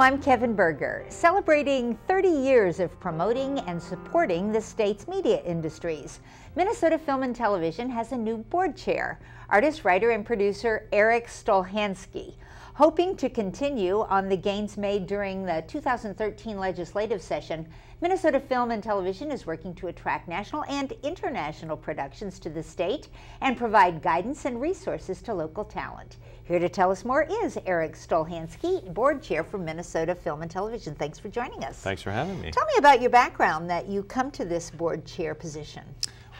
I'm Kevin Berger, celebrating 30 years of promoting and supporting the state's media industries. Minnesota Film and Television has a new board chair, artist, writer, and producer Erik Stolhanske. Hoping to continue on the gains made during the 2013 legislative session, Minnesota Film and Television is working to attract national and international productions to the state and provide guidance and resources to local talent. Here to tell us more is Erik Stolhanske, board chair for Minnesota Film and Television. Thanks for joining us. Thanks for having me. Tell me about your background that you come to this board chair position.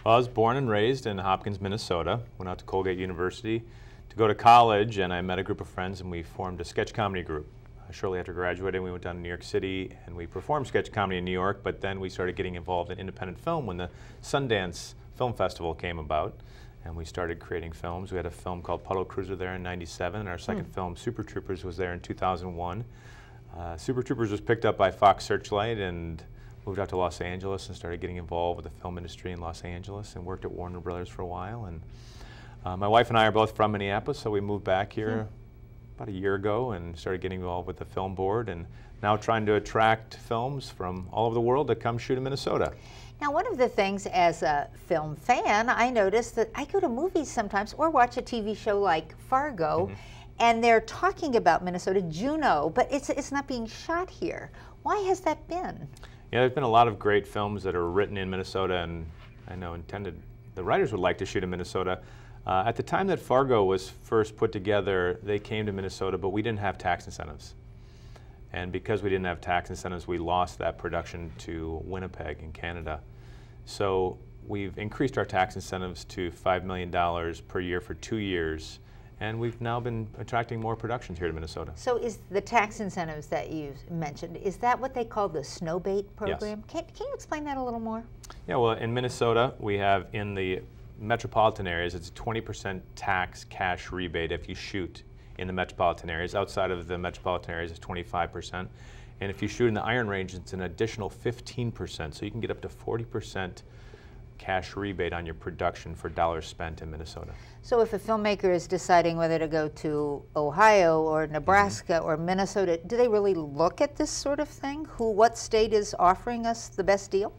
Well, I was born and raised in Hopkins, Minnesota. Went out to Colgate University to go to college, and I met a group of friends and we formed a sketch comedy group. Shortly after graduating, we went down to New York City and we performed sketch comedy in New York, but then we started getting involved in independent film when the Sundance Film Festival came about, and we started creating films. We had a film called Puddle Cruiser there in '97, and our second film, Super Troopers, was there in 2001. Super Troopers was picked up by Fox Searchlight and moved out to Los Angeles and started getting involved with the film industry in Los Angeles and worked at Warner Brothers for a while. And my wife and I are both from Minneapolis, so we moved back here about a year ago and started getting involved with the film board, and now trying to attract films from all over the world to come shoot in Minnesota. Now, one of the things as a film fan, I notice that I go to movies sometimes or watch a TV show like Fargo, and they're talking about Minnesota, Juneau, but it's not being shot here. Why has that been? Yeah, there's been a lot of great films that are written in Minnesota, and I know the writers would like to shoot in Minnesota. At the time that Fargo was first put together, they came to Minnesota, but we didn't have tax incentives. And because we didn't have tax incentives, we lost that production to Winnipeg in Canada. So we've increased our tax incentives to $5 million per year for 2 years, and we've now been attracting more productions here to Minnesota. So is the tax incentives that you mentioned, is that what they call the snowbait program? Yes. Can you explain that a little more? Yeah, well, in Minnesota, we have in the metropolitan areas, it's a 20% tax cash rebate if you shoot in the metropolitan areas. Outside of the metropolitan areas, it's 25%. And if you shoot in the Iron Range, it's an additional 15%. So you can get up to 40% cash rebate on your production for dollars spent in Minnesota. So if a filmmaker is deciding whether to go to Ohio or Nebraska or Minnesota, do they really look at this sort of thing? What state is offering us the best deal?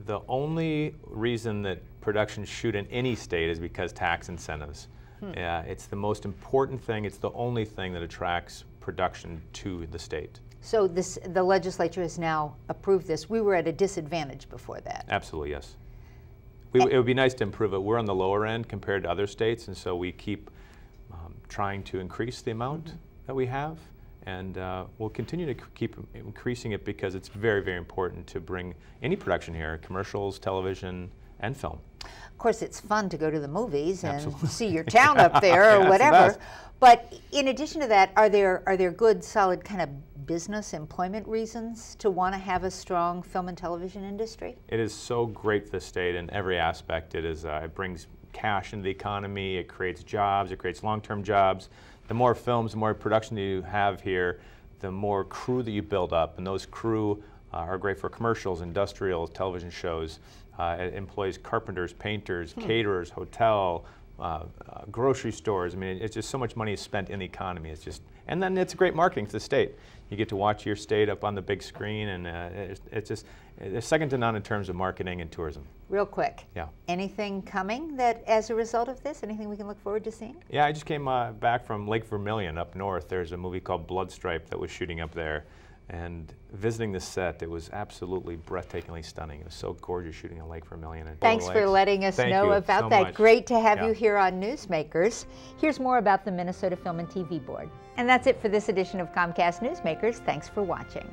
The only reason that productions shoot in any state is because tax incentives. Yeah, it's the most important thing. It's the only thing that attracts production to the state. So the legislature has now approved this. We were at a disadvantage before that. Absolutely, yes. It would be nice to improve it. We're on the lower end compared to other states, and so we keep trying to increase the amount that we have. And we'll continue to keep increasing it because it's very, very important to bring any production here, commercials, television, and film. Of course, it's fun to go to the movies and see your town up there or whatever. The but in addition to that, are there good, solid kind of business employment reasons to want to have a strong film and television industry? It is so great for the state in every aspect. It brings cash into the economy, it creates jobs, it creates long-term jobs. The more films, the more production that you have here, the more crew that you build up, and those crew are great for commercials, industrial, television shows. It employs carpenters, painters, caterers, hotel, grocery stores. I mean, it's just so much money is spent in the economy. And then it's great marketing for the state. You get to watch your state up on the big screen, and it's second to none in terms of marketing and tourism. Real quick. Yeah. Anything coming that, as a result of this, anything we can look forward to seeing? Yeah, I just came back from Lake Vermilion up north. There's a movie called Bloodstripe that was shooting up there. And visiting the set, it was absolutely breathtakingly stunning. It was so gorgeous shooting on Lake Vermilion. Thanks for letting us know about that. Great to have you here on Newsmakers. Here's more about the Minnesota Film and TV Board. And that's it for this edition of Comcast Newsmakers. Thanks for watching.